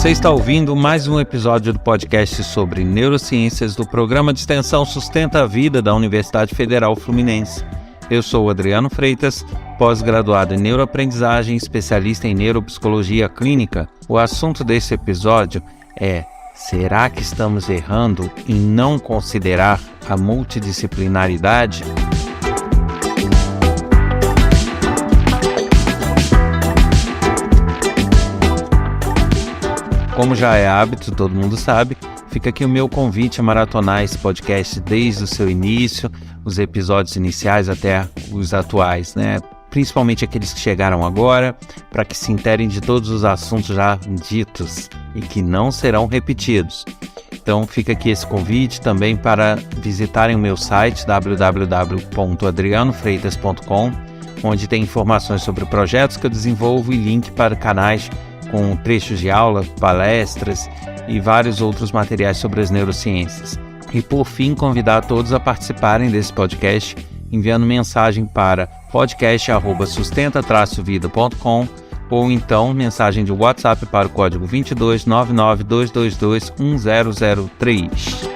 Você está ouvindo mais um episódio do podcast sobre neurociências do programa de extensão Sustenta a Vida da Universidade Federal Fluminense. Eu sou o Adriano Freitas, pós-graduado em neuroaprendizagem, especialista em neuropsicologia clínica. O assunto desse episódio é: será que estamos errando em não considerar a multidisciplinaridade? Como já é hábito, todo mundo sabe, fica aqui o meu convite a maratonar esse podcast desde o seu início, os episódios iniciais até os atuais, né? Principalmente aqueles que chegaram agora, para que se interem de todos os assuntos já ditos e que não serão repetidos. Então fica aqui esse convite também para visitarem o meu site www.adrianofreitas.com, onde tem informações sobre projetos que eu desenvolvo e link para canais com trechos de aula, palestras e vários outros materiais sobre as neurociências. E por fim, convidar todos a participarem desse podcast, enviando mensagem para podcast@sustenta-vida.com ou então mensagem de WhatsApp para o código 22 99 222 1003.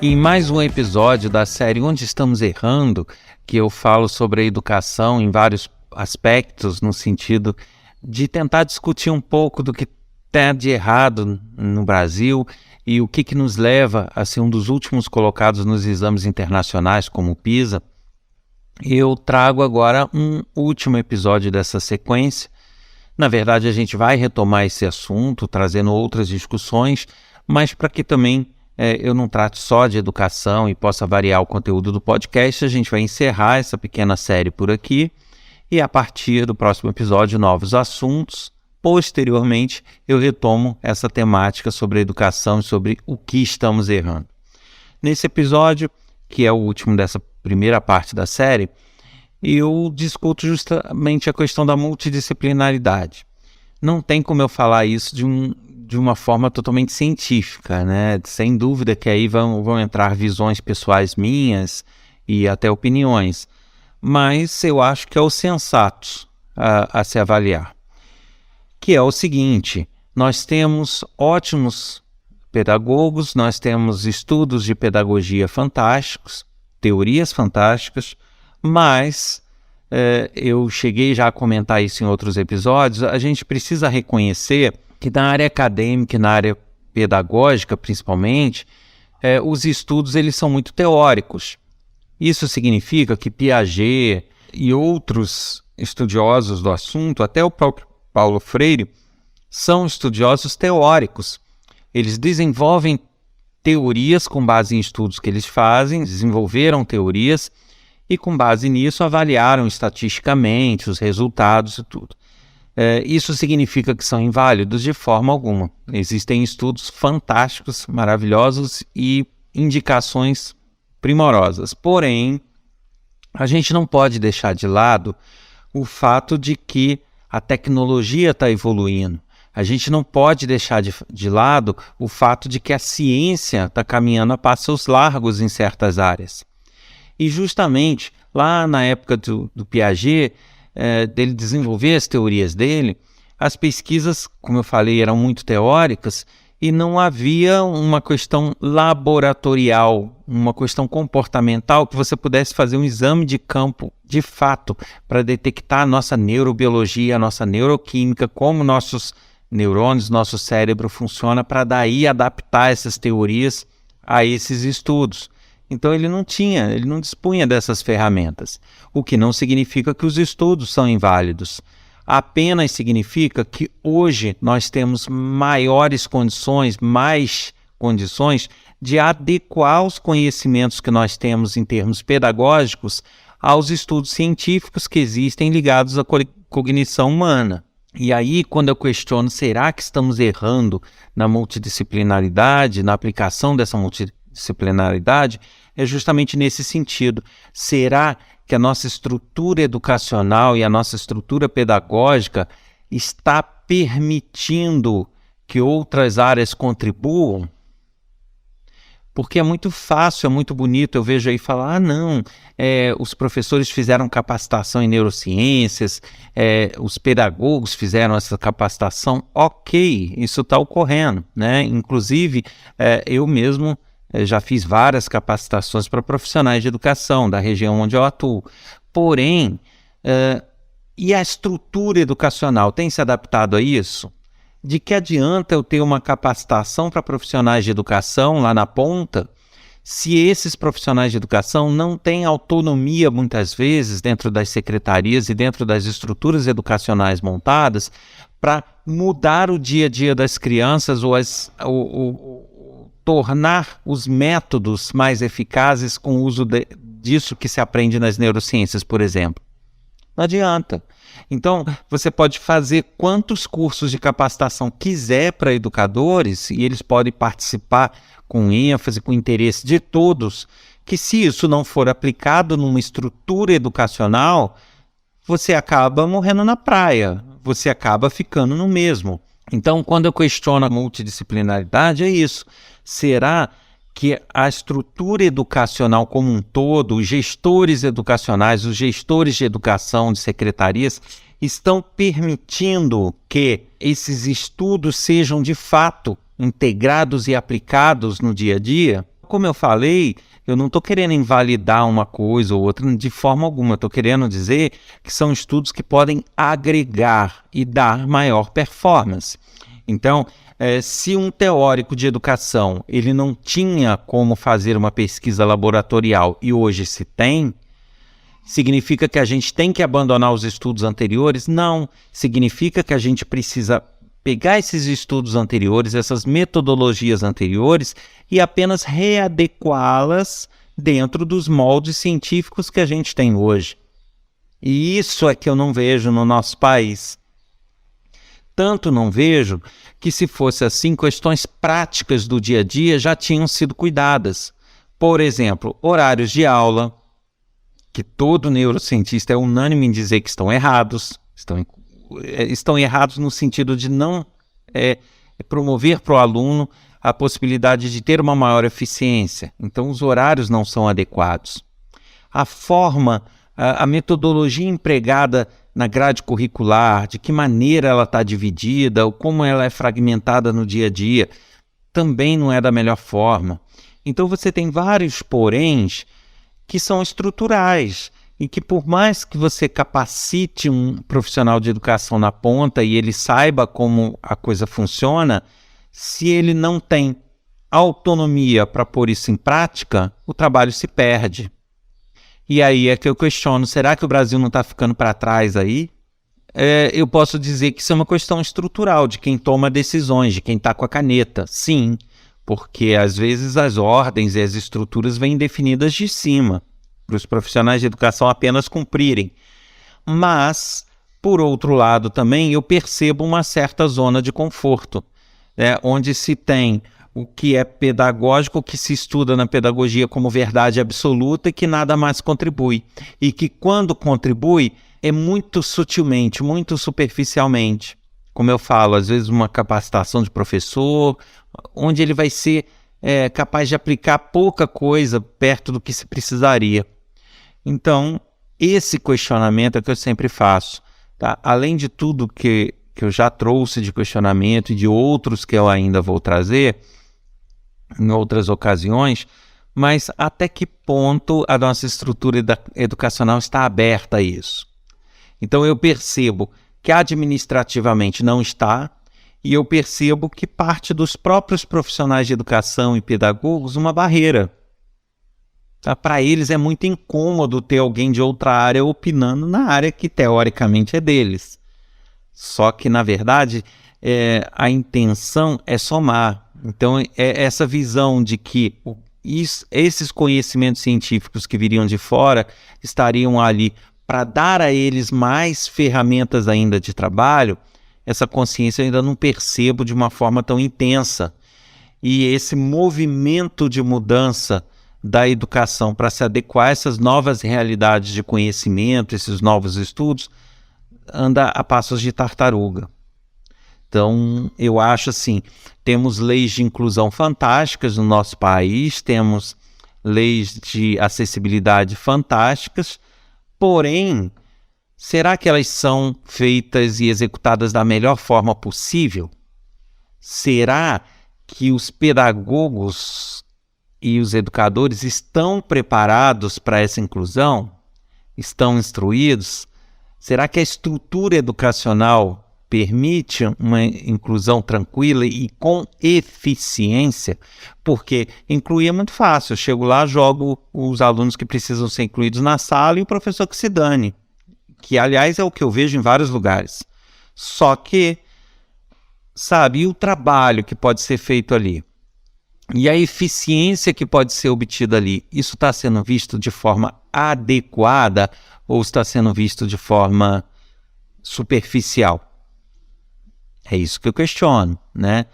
Em mais um episódio da série Onde Estamos Errando, que eu falo sobre a educação em vários aspectos, no sentido de tentar discutir um pouco do que tem de errado no Brasil e o que nos leva a ser um dos últimos colocados nos exames internacionais, como o PISA. Eu trago agora um último episódio dessa sequência. Na verdade, a gente vai retomar esse assunto, trazendo outras discussões, mas para que também eu não trato só de educação e possa variar o conteúdo do podcast, a gente vai encerrar essa pequena série por aqui e a partir do próximo episódio, novos assuntos. Posteriormente, eu retomo essa temática sobre a educação e sobre o que estamos errando. Nesse episódio, que é o último dessa primeira parte da série, eu discuto justamente a questão da multidisciplinaridade. Não tem como eu falar isso de uma forma totalmente científica, né? Sem dúvida que aí vão entrar visões pessoais minhas e até opiniões, mas eu acho que é o sensato a se avaliar, que é o seguinte: nós temos ótimos pedagogos, nós temos estudos de pedagogia fantásticos, teorias fantásticas, mas eu cheguei já a comentar isso em outros episódios, a gente precisa reconhecer que na área acadêmica e na área pedagógica, principalmente, os estudos eles são muito teóricos. Isso significa que Piaget e outros estudiosos do assunto, até o próprio Paulo Freire, são estudiosos teóricos. Eles desenvolvem teorias com base em estudos que eles fazem, desenvolveram teorias e com base nisso avaliaram estatisticamente os resultados e tudo. Isso significa que são inválidos de forma alguma. Existem estudos fantásticos, maravilhosos e indicações primorosas. Porém, a gente não pode deixar de lado o fato de que a tecnologia está evoluindo. A gente não pode deixar de lado o fato de que a ciência está caminhando a passos largos em certas áreas. E justamente lá na época do Piaget, dele desenvolver as teorias dele, as pesquisas, como eu falei, eram muito teóricas e não havia uma questão laboratorial, uma questão comportamental que você pudesse fazer um exame de campo de fato para detectar a nossa neurobiologia, a nossa neuroquímica, como nossos neurônios, nosso cérebro funciona, para daí adaptar essas teorias a esses estudos. Então ele não dispunha dessas ferramentas, o que não significa que os estudos são inválidos. Apenas significa que hoje nós temos mais condições de adequar os conhecimentos que nós temos em termos pedagógicos aos estudos científicos que existem ligados à cognição humana. E aí, quando eu questiono, será que estamos errando na multidisciplinaridade, na aplicação dessa multidisciplinaridade, é justamente nesse sentido. Será que a nossa estrutura educacional e a nossa estrutura pedagógica está permitindo que outras áreas contribuam? porque é muito fácil, é muito bonito, eu vejo aí falar, não, os professores fizeram capacitação em neurociências, os pedagogos fizeram essa capacitação, ok, isso está ocorrendo, né? Inclusive, eu mesmo já fiz várias capacitações para profissionais de educação da região onde eu atuo, porém, e a estrutura educacional tem se adaptado a isso? De que adianta eu ter uma capacitação para profissionais de educação lá na ponta, se esses profissionais de educação não têm autonomia, muitas vezes, dentro das secretarias e dentro das estruturas educacionais montadas, para mudar o dia a dia das crianças ou tornar os métodos mais eficazes com o uso disso que se aprende nas neurociências, por exemplo. Não adianta. Então, você pode fazer quantos cursos de capacitação quiser para educadores, e eles podem participar com ênfase, com interesse de todos, que se isso não for aplicado numa estrutura educacional, você acaba morrendo na praia, você acaba ficando no mesmo. Então, quando eu questiono a multidisciplinaridade, é isso. Será que a estrutura educacional como um todo, os gestores educacionais, os gestores de educação de secretarias, estão permitindo que esses estudos sejam de fato integrados e aplicados no dia a dia? Como eu falei, eu não estou querendo invalidar uma coisa ou outra de forma alguma, estou querendo dizer que são estudos que podem agregar e dar maior performance. Então, se um teórico de educação ele não tinha como fazer uma pesquisa laboratorial e hoje se tem, significa que a gente tem que abandonar os estudos anteriores? Não. Significa que a gente precisa pegar esses estudos anteriores, essas metodologias anteriores e apenas readequá-las dentro dos moldes científicos que a gente tem hoje. E isso é que eu não vejo no nosso país. Tanto não vejo que, se fosse assim, questões práticas do dia a dia já tinham sido cuidadas. Por exemplo, horários de aula, que todo neurocientista é unânime em dizer que estão errados, estão errados no sentido de não promover para o aluno a possibilidade de ter uma maior eficiência. Então, os horários não são adequados. A forma, a metodologia empregada na grade curricular, de que maneira ela está dividida, ou como ela é fragmentada no dia a dia, também não é da melhor forma. Então você tem vários poréns que são estruturais e que, por mais que você capacite um profissional de educação na ponta e ele saiba como a coisa funciona, se ele não tem autonomia para pôr isso em prática, o trabalho se perde. E aí é que eu questiono, será que o Brasil não está ficando para trás aí? Eu posso dizer que isso é uma questão estrutural, de quem toma decisões, de quem está com a caneta. Sim, porque às vezes as ordens e as estruturas vêm definidas de cima, para os profissionais de educação apenas cumprirem. Mas, por outro lado também, eu percebo uma certa zona de conforto, onde se tem o que é pedagógico, o que se estuda na pedagogia como verdade absoluta e que nada mais contribui. E que, quando contribui, é muito sutilmente, muito superficialmente. Como eu falo, às vezes uma capacitação de professor, onde ele vai ser capaz de aplicar pouca coisa perto do que se precisaria. Então, esse questionamento é que eu sempre faço. Tá? Além de tudo que eu já trouxe de questionamento e de outros que eu ainda vou trazer em outras ocasiões, mas até que ponto a nossa estrutura educacional está aberta a isso? Então eu percebo que administrativamente não está, e eu percebo que parte dos próprios profissionais de educação e pedagogos uma barreira. Tá? Para eles é muito incômodo ter alguém de outra área opinando na área que teoricamente é deles. Só que, na verdade, a intenção é somar. Então, essa visão de que esses conhecimentos científicos que viriam de fora estariam ali para dar a eles mais ferramentas ainda de trabalho, essa consciência eu ainda não percebo de uma forma tão intensa. E esse movimento de mudança da educação para se adequar a essas novas realidades de conhecimento, esses novos estudos, anda a passos de tartaruga. Então, eu acho assim, temos leis de inclusão fantásticas no nosso país, temos leis de acessibilidade fantásticas, porém, será que elas são feitas e executadas da melhor forma possível? Será que os pedagogos e os educadores estão preparados para essa inclusão? Estão instruídos? Será que a estrutura educacional permite uma inclusão tranquila e com eficiência? Porque incluir é muito fácil. Eu chego lá, jogo os alunos que precisam ser incluídos na sala e o professor que se dane. Que, aliás, é o que eu vejo em vários lugares. Só que, sabe, e o trabalho que pode ser feito ali? E a eficiência que pode ser obtida ali? Isso está sendo visto de forma adequada ou está sendo visto de forma superficial? É isso que eu questiono, né?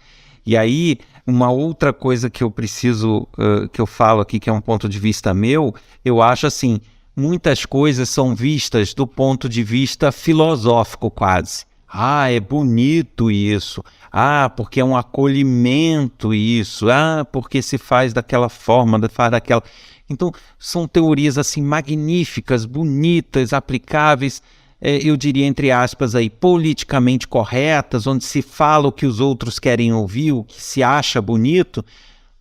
E aí, uma outra coisa que eu preciso, que eu falo aqui, que é um ponto de vista meu, eu acho assim, muitas coisas são vistas do ponto de vista filosófico quase. Ah, é bonito isso. Ah, porque é um acolhimento isso. Ah, porque se faz daquela forma, faz daquela... Então, são teorias assim magníficas, bonitas, aplicáveis, eu diria entre aspas aí, politicamente corretas, onde se fala o que os outros querem ouvir, o que se acha bonito,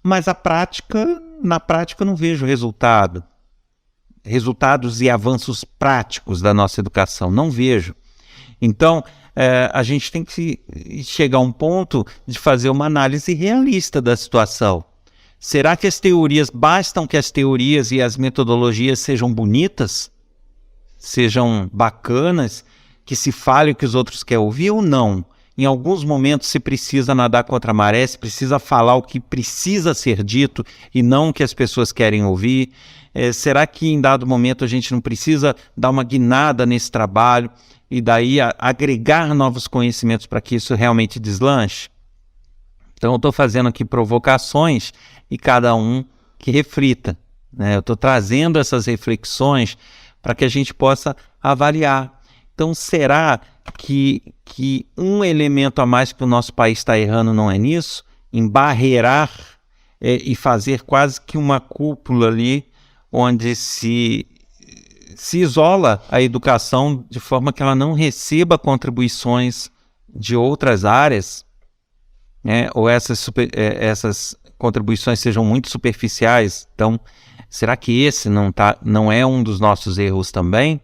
mas na prática eu não vejo resultados e avanços práticos da nossa educação, não vejo. Então, a gente tem que chegar a um ponto de fazer uma análise realista da situação. Será que bastam que as teorias e as metodologias sejam bonitas? Sejam bacanas? Que se fale o que os outros querem ouvir ou não? Em alguns momentos se precisa nadar contra a maré, se precisa falar o que precisa ser dito e não o que as pessoas querem ouvir. Será que em dado momento a gente não precisa dar uma guinada nesse trabalho e daí agregar novos conhecimentos para que isso realmente deslanche? Então eu estou fazendo aqui provocações e cada um que reflita, né? Eu estou trazendo essas reflexões para que a gente possa avaliar. Então será que um elemento a mais que o nosso país está errando não é nisso? Em barreirar e fazer quase que uma cúpula ali onde se isola a educação de forma que ela não receba contribuições de outras áreas, né? Ou essas contribuições sejam muito superficiais. Então, será que esse não é um dos nossos erros também?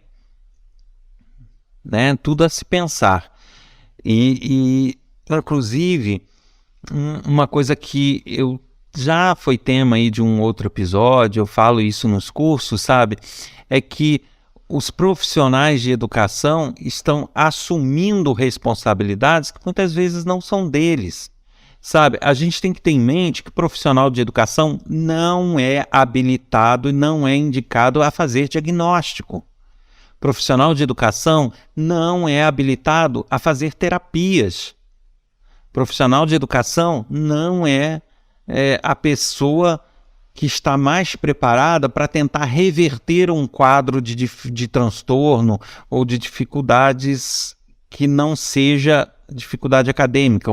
Né? Tudo a se pensar. E inclusive, uma coisa que já foi tema aí de um outro episódio, eu falo isso nos cursos, sabe? É que os profissionais de educação estão assumindo responsabilidades que muitas vezes não são deles. Sabe, a gente tem que ter em mente que o profissional de educação não é habilitado e não é indicado a fazer diagnóstico. O profissional de educação não é habilitado a fazer terapias. O profissional de educação não é a pessoa que está mais preparada para tentar reverter um quadro de transtorno ou de dificuldades que não seja dificuldade acadêmica,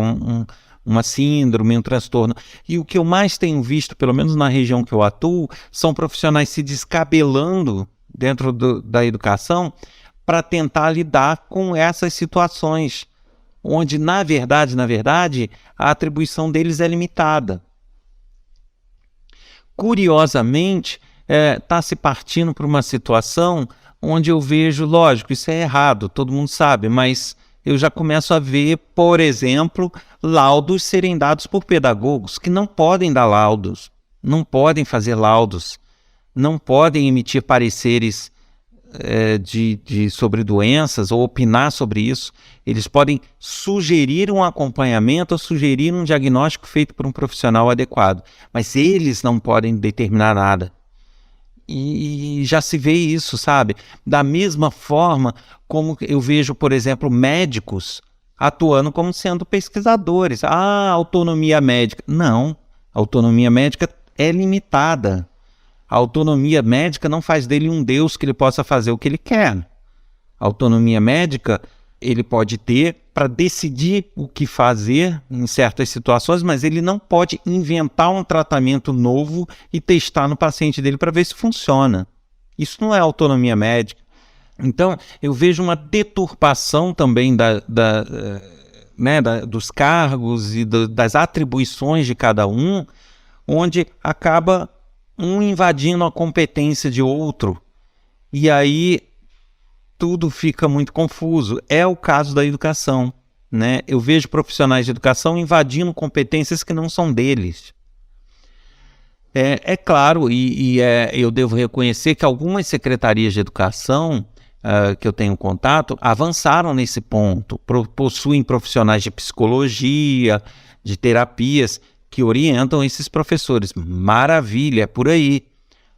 uma síndrome, um transtorno. E o que eu mais tenho visto, pelo menos na região que eu atuo, são profissionais se descabelando dentro da educação para tentar lidar com essas situações, onde, na verdade, a atribuição deles é limitada. Curiosamente, está se partindo para uma situação onde eu vejo, lógico, isso é errado, todo mundo sabe, mas eu já começo a ver, por exemplo, laudos serem dados por pedagogos que não podem dar laudos, não podem fazer laudos, não podem emitir pareceres sobre doenças ou opinar sobre isso. Eles podem sugerir um acompanhamento ou sugerir um diagnóstico feito por um profissional adequado, mas eles não podem determinar nada. E já se vê isso, sabe? Da mesma forma como eu vejo, por exemplo, médicos atuando como sendo pesquisadores. Autonomia médica. Não, a autonomia médica é limitada. A autonomia médica não faz dele um Deus que ele possa fazer o que ele quer. A autonomia médica ele pode ter para decidir o que fazer em certas situações, mas ele não pode inventar um tratamento novo e testar no paciente dele para ver se funciona. Isso não é autonomia médica. Então, eu vejo uma deturpação também dos cargos e das atribuições de cada um, onde acaba um invadindo a competência de outro. E aí tudo fica muito confuso. É o caso da educação, né? Eu vejo profissionais de educação invadindo competências que não são deles. É claro, eu devo reconhecer que algumas secretarias de educação que eu tenho contato avançaram nesse ponto, possuem profissionais de psicologia, de terapias, que orientam esses professores. Maravilha, é por aí.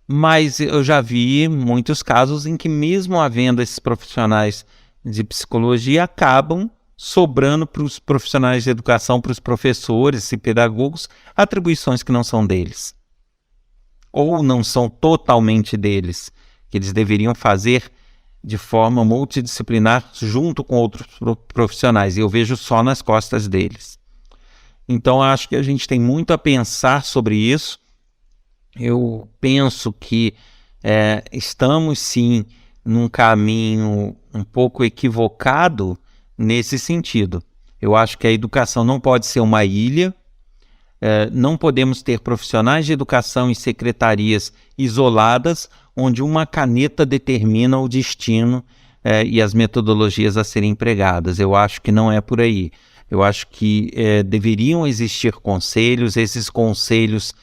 Mas eu já vi muitos casos em que, mesmo havendo esses profissionais de psicologia, acabam sobrando para os profissionais de educação, para os professores e pedagogos, atribuições que não são deles. Ou não são totalmente deles, que eles deveriam fazer de forma multidisciplinar junto com outros profissionais. E eu vejo só nas costas deles. Então, acho que a gente tem muito a pensar sobre isso. Eu penso que estamos, sim, num caminho um pouco equivocado nesse sentido. Eu acho que a educação não pode ser uma ilha, não podemos ter profissionais de educação e secretarias isoladas, onde uma caneta determina o destino e as metodologias a serem empregadas. Eu acho que não é por aí. Eu acho que deveriam existir conselhos, esses conselhos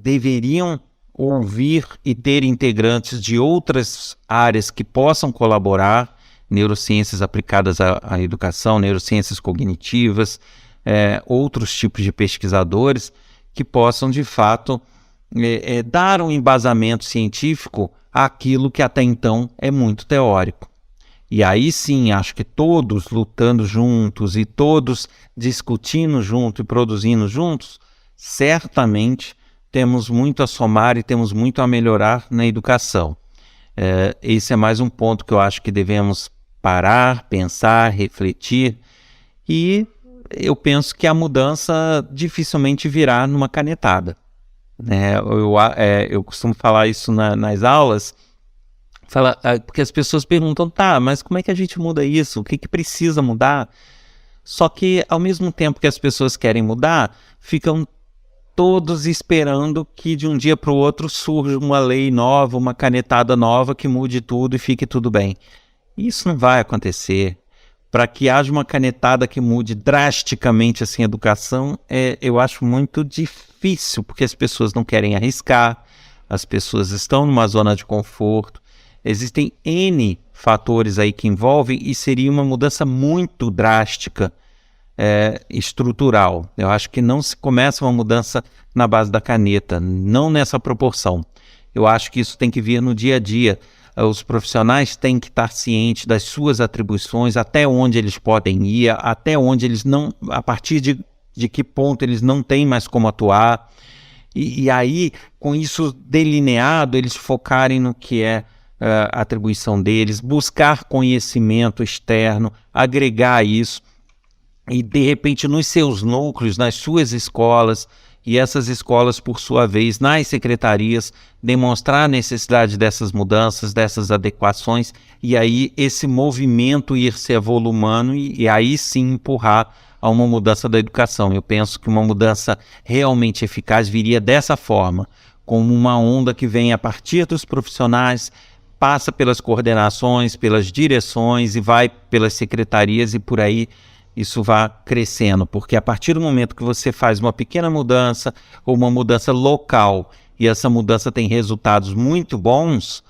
deveriam ouvir e ter integrantes de outras áreas que possam colaborar, neurociências aplicadas à educação, neurociências cognitivas, outros tipos de pesquisadores que possam, de fato, dar um embasamento científico àquilo que até então é muito teórico. E aí sim, acho que todos lutando juntos e todos discutindo junto e produzindo juntos, certamente temos muito a somar e temos muito a melhorar na educação. Esse é mais um ponto que eu acho que devemos parar, pensar, refletir, e eu penso que a mudança dificilmente virá numa canetada. Eu costumo falar isso nas aulas, porque as pessoas perguntam, mas como é que a gente muda isso? O que precisa mudar? Só que, ao mesmo tempo que as pessoas querem mudar, ficam todos esperando que de um dia para o outro surja uma lei nova, uma canetada nova que mude tudo e fique tudo bem. Isso não vai acontecer. Para que haja uma canetada que mude drasticamente assim, a educação, eu acho muito difícil, porque as pessoas não querem arriscar, as pessoas estão numa zona de conforto. Existem N fatores aí que envolvem e seria uma mudança muito drástica, estrutural. Eu acho que não se começa uma mudança na base da caneta, não nessa proporção. Eu acho que isso tem que vir no dia a dia. Os profissionais têm que estar cientes das suas atribuições, até onde eles podem ir, até onde eles não, a partir de que ponto eles não têm mais como atuar. E aí, com isso delineado, eles focarem no que é a atribuição deles, buscar conhecimento externo, agregar isso, e de repente nos seus núcleos, nas suas escolas, e essas escolas, por sua vez, nas secretarias, demonstrar a necessidade dessas mudanças, dessas adequações, e aí esse movimento ir se avolumando e aí sim empurrar a uma mudança da educação. Eu penso que uma mudança realmente eficaz viria dessa forma, como uma onda que vem a partir dos profissionais, passa pelas coordenações, pelas direções e vai pelas secretarias e por aí isso vai crescendo, porque a partir do momento que você faz uma pequena mudança ou uma mudança local e essa mudança tem resultados muito bons,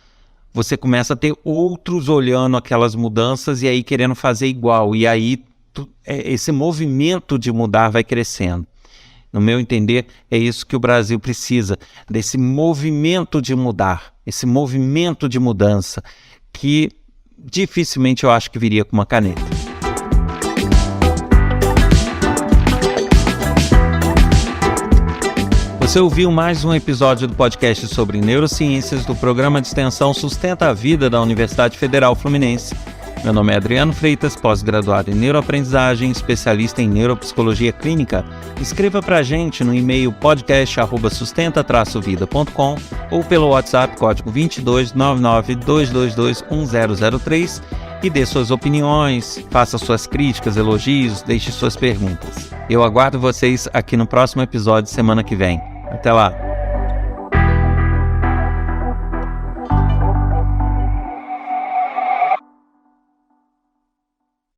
você começa a ter outros olhando aquelas mudanças e aí querendo fazer igual, e aí esse movimento de mudar vai crescendo. No meu entender, é isso que o Brasil precisa, desse movimento de mudar, esse movimento de mudança, que dificilmente eu acho que viria com uma caneta. Você ouviu mais um episódio do podcast sobre neurociências do programa de extensão Sustenta a Vida da Universidade Federal Fluminense. Meu nome é Adriano Freitas, pós-graduado em neuroaprendizagem, especialista em neuropsicologia clínica. Escreva pra gente no e-mail podcast@sustenta-vida.com ou pelo WhatsApp código 2299-222-1003 e dê suas opiniões, faça suas críticas, elogios, deixe suas perguntas. Eu aguardo vocês aqui no próximo episódio semana que vem. Até lá!